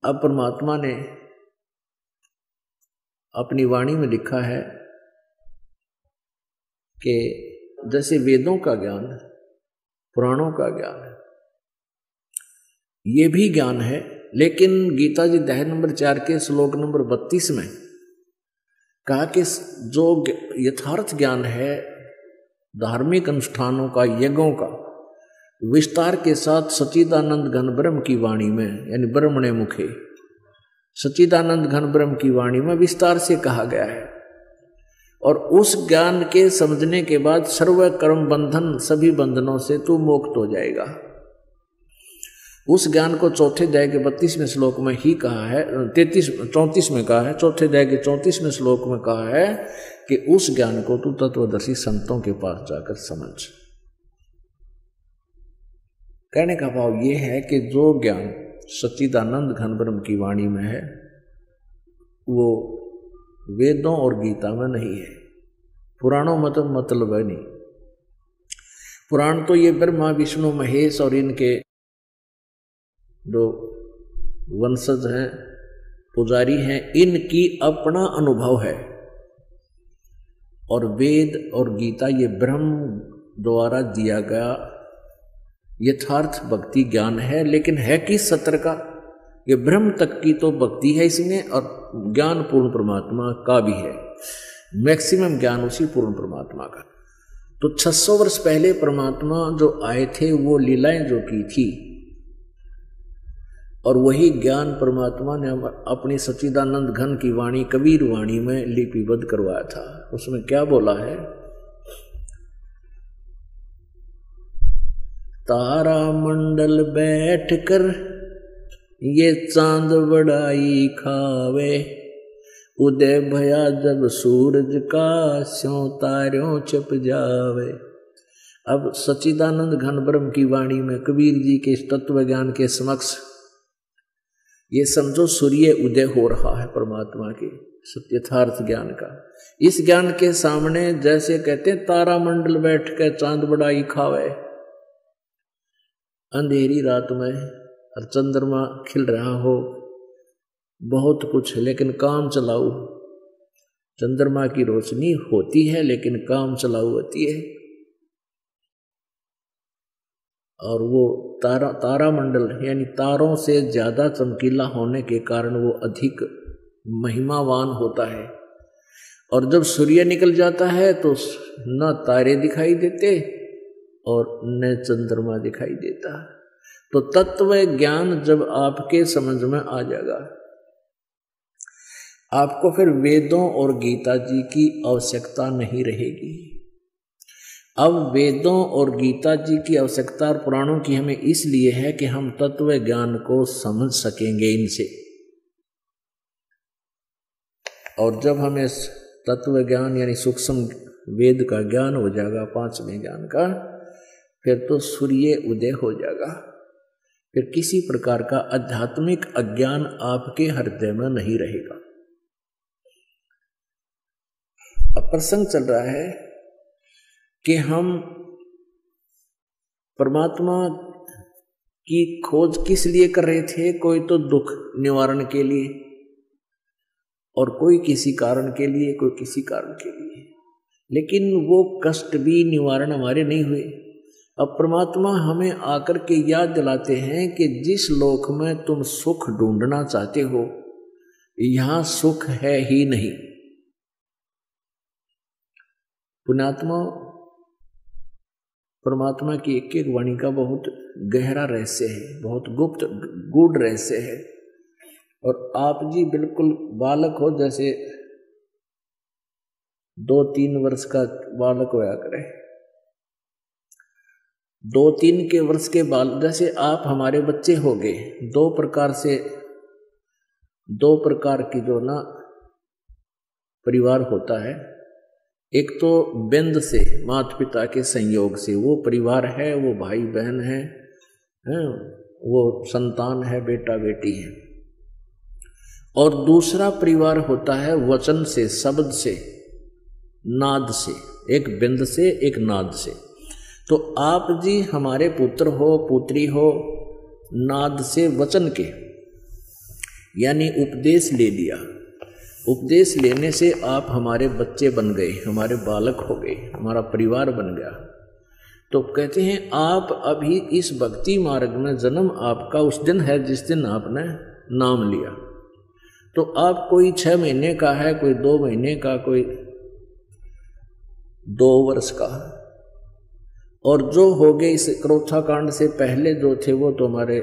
अब परमात्मा ने अपनी वाणी में लिखा है कि जैसे वेदों का ज्ञान, पुराणों का ज्ञान है, ये भी ज्ञान है, लेकिन गीता जी अध्याय नंबर 4 के श्लोक नंबर 32 में कहा कि जो यथार्थ ज्ञान है धार्मिक अनुष्ठानों का, यज्ञों का, विस्तार के साथ सच्चिदानंद घन ब्रह्म की वाणी में, यानी ब्रह्मणे मुखे सच्चिदानंद घन ब्रह्म की वाणी में विस्तार से कहा गया है। और उस ज्ञान के समझने के बाद सर्व कर्म बंधन, सभी बंधनों से तू मुक्त हो जाएगा। उस ज्ञान को चौथे अध्याय के 32वें श्लोक में ही कहा है, 34 में कहा है, चौथे अध्याय के 34वें श्लोक में कहा है कि उस ज्ञान को तू तत्वदर्शी संतों के पास जाकर समझ। कहने का भाव ये है कि जो ज्ञान सच्चिदानंद घन ब्रह्म की वाणी में है वो वेदों और गीता में नहीं है, पुराणों में तो मतलब है नहीं। पुराण तो ये ब्रह्मा विष्णु महेश और इनके जो वंशज हैं, पुजारी हैं, इनकी अपना अनुभव है। और वेद और गीता ये ब्रह्म द्वारा दिया गया यथार्थ भक्ति ज्ञान है, लेकिन है किस सत्र का? ये ब्रह्म तक की तो भक्ति है इसमें, और ज्ञान पूर्ण परमात्मा का भी है, मैक्सिमम ज्ञान उसी पूर्ण परमात्मा का। तो 600 वर्ष पहले परमात्मा जो आए थे वो लीलाएं जो की थी, और वही ज्ञान परमात्मा ने अपनी सच्चिदानंद घन की वाणी कबीर वाणी में लिपिबद्ध करवाया था। उसमें क्या बोला है? तारा मंडल बैठ कर ये चांद बड़ाई खावे, उदय भया जब सूरज का स्यों तारों छप जावे। अब सच्चिदानंद घन ब्रह्म की वाणी में कबीर जी के इस तत्व ज्ञान के समक्ष ये समझो सूर्य उदय हो रहा है परमात्मा के सत्यथार्थ ज्ञान का। इस ज्ञान के सामने जैसे कहते हैं तारा मंडल बैठ कर चांद बड़ाई खावे, अंधेरी रात में और चंद्रमा खिल रहा हो, बहुत कुछ लेकिन काम चलाऊ, चंद्रमा की रोशनी होती है लेकिन काम चलाऊ होती है। और वो तारा मंडल यानी तारों से ज्यादा चमकीला होने के कारण वो अधिक महिमावान होता है। और जब सूर्य निकल जाता है तो न तारे दिखाई देते और न चंद्रमा दिखाई देता। तो तत्व ज्ञान जब आपके समझ में आ जाएगा, आपको फिर वेदों और गीता जी की आवश्यकता नहीं रहेगी। अब वेदों और गीता जी की आवश्यकता और पुराणों की हमें इसलिए है कि हम तत्व ज्ञान को समझ सकेंगे इनसे। और जब हमें तत्व ज्ञान यानी सूक्ष्म वेद का ज्ञान हो जाएगा, पांचवें ज्ञान का, फिर तो सूर्य उदय हो जाएगा। फिर किसी प्रकार का आध्यात्मिक अज्ञान आपके हृदय में नहीं रहेगा। अब प्रसंग चल रहा है कि हम परमात्मा की खोज किस लिए कर रहे थे। कोई तो दुख निवारण के लिए, और कोई किसी कारण के लिए, कोई किसी कारण के लिए, लेकिन वो कष्ट भी निवारण हमारे नहीं हुए। अब परमात्मा हमें आकर के याद दिलाते हैं कि जिस लोक में तुम सुख ढूंढना चाहते हो यहां सुख है ही नहीं। पुण्यात्मा, परमात्मा की एक एक वाणी का बहुत गहरा रहस्य है, बहुत गुप्त गूढ़ रहस्य है। और आप जी बिल्कुल बालक हो, जैसे 2-3 वर्ष का बालक होया करे, 2-3 के वर्ष के बाल जैसे आप हमारे बच्चे हो गए। दो प्रकार की जो ना परिवार होता है। एक तो बिंद से माता पिता के संयोग से वो परिवार है, वो भाई बहन है, वो संतान है, बेटा बेटी है। और दूसरा परिवार होता है वचन से, शब्द से, नाद से, एक बिंद से एक नाद से। तो आप जी हमारे पुत्र हो, पुत्री हो, नाद से वचन के, यानी उपदेश ले लिया। उपदेश लेने से आप हमारे बच्चे बन गए, हमारे बालक हो गए, हमारा परिवार बन गया। तो कहते हैं आप अभी इस भक्ति मार्ग में जन्म आपका उस दिन है जिस दिन आपने नाम लिया। तो आप कोई 6 महीने का है, कोई 2 महीने का, कोई 2 वर्ष का, और जो हो गए इस क्रोथा कांड से पहले जो थे वो तो हमारे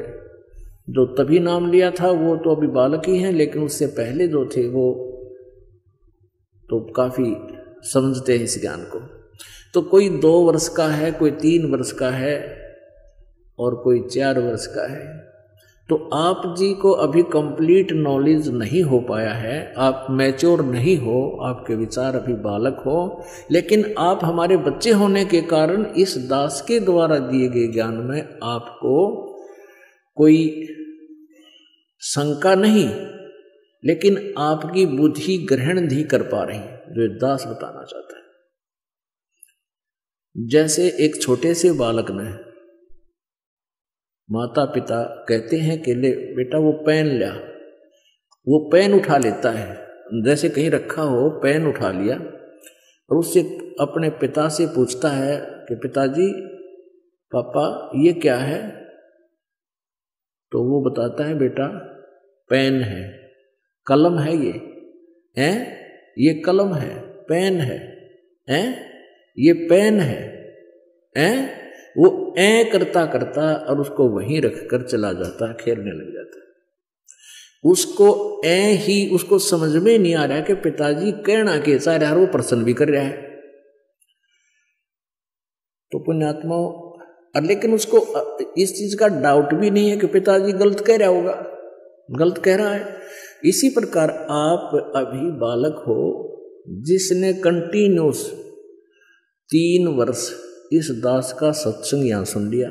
जो तभी नाम लिया था वो तो अभी बालक ही हैं, लेकिन उससे पहले जो थे वो तो काफी समझते हैं इस ज्ञान को। तो कोई 2 वर्ष का है, कोई 3 वर्ष का है और कोई 4 वर्ष का है। तो आप जी को अभी कंप्लीट नॉलेज नहीं हो पाया है, आप मैच्योर नहीं हो, आपके विचार अभी बालक हो, लेकिन आप हमारे बच्चे होने के कारण इस दास के द्वारा दिए गए ज्ञान में आपको कोई शंका नहीं, लेकिन आपकी बुद्धि ग्रहण नहीं कर पा रही, जो दास बताना चाहता है। जैसे एक छोटे से बालक में माता पिता कहते हैं कि ले बेटा वो पेन लिया, वो पेन उठा लेता है, जैसे कहीं रखा हो पेन उठा लिया और उससे अपने पिता से पूछता है कि पिताजी पापा ये क्या है, तो वो बताता है बेटा पेन है, कलम है, ये कलम है, पेन है, ये पेन है, वो करता करता और उसको वहीं रखकर चला जाता है, खेलने लग जाता है। उसको ही उसको समझ में नहीं आ रहा है कि पिताजी कहना कैसा रहा है, वो प्रसन्न भी कर रहा है। तो पुण्यात्मा, लेकिन उसको इस चीज का डाउट भी नहीं है कि पिताजी गलत कह रहा होगा, गलत कह रहा है। इसी प्रकार आप अभी बालक हो जिसने कंटिन्यूस 3 वर्ष इस दास का सत्संग यहाँ सुन लिया,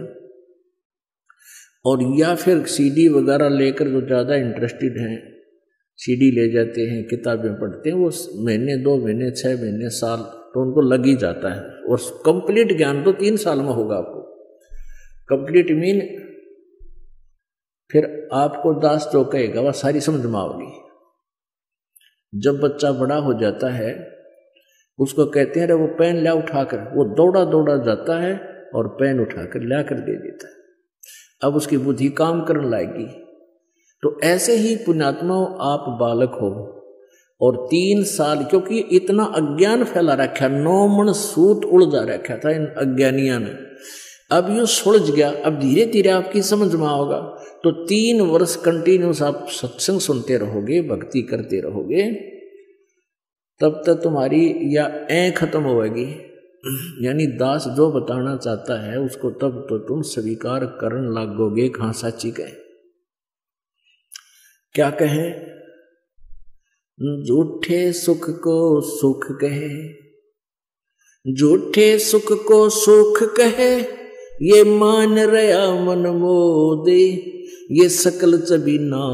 और या फिर सीडी वगैरह लेकर जो ज़्यादा इंटरेस्टेड हैं सीडी ले जाते हैं, किताबें पढ़ते हैं, वो महीने 2 महीने 6 महीने साल तो उनको लग ही जाता है। और कंप्लीट ज्ञान तो 3 साल में होगा आपको कंप्लीट मीन, फिर आपको दास जो कहेगा वह सारी समझ में आओगी। जब बच्चा बड़ा हो जाता है उसको कहते हैं रे वो पेन ला उठाकर, वो दौड़ा दौड़ा जाता है और पेन उठाकर ला कर दे देता है, अब उसकी बुद्धि काम करने लगेगी। तो ऐसे ही पुण्यात्मा आप बालक हो और 3 साल, क्योंकि इतना अज्ञान फैला रखा, 9 मन सूत उलझा रखा था इन अज्ञानियों ने, अब यूं सुलझ गया, अब धीरे धीरे आपकी समझ में आओगा। तो 3 वर्ष कंटिन्यूस आप सत्संग सुनते रहोगे, भक्ति करते रहोगे, तब तक तुम्हारी या खत्म होगी, यानी दास जो बताना चाहता है उसको तब तो तुम स्वीकार करने लगोगे। कहाँ साची कहे, क्या कहे, झूठे सुख को सुख कहे, झूठे सुख को सुख कहे, ये मान रया मन मोदे, ये सकल चबीना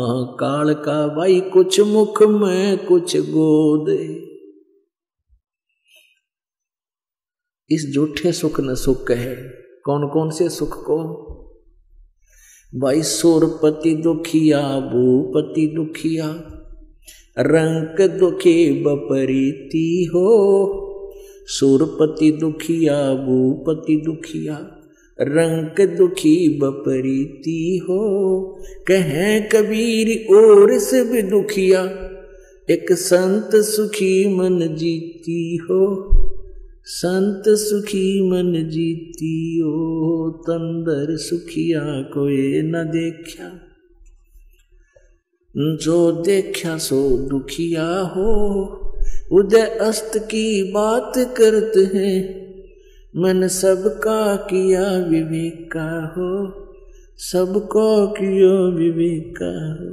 काल का, भाई कुछ मुख में कुछ गोदे। इस झूठे सुख न सुख कहे, कौन कौन से सुख को, भाई सुरपति दुखिया भूपति दुखिया, रंक दुखी बपरीति हो, सुरपति दुखिया भूपति दुखिया, रंक दुखी बपरीति हो, कहें कबीर और से भी दुखिया, एक संत सुखी मन जीती हो, संत सुखी मन जीतियो, तंदर सुखिया कोई न देखा, जो देखा सो दुखिया हो, उदय अस्त की बात करते हैं, मन सबका किया विवेक का हो, सबको किया विवेक का हो।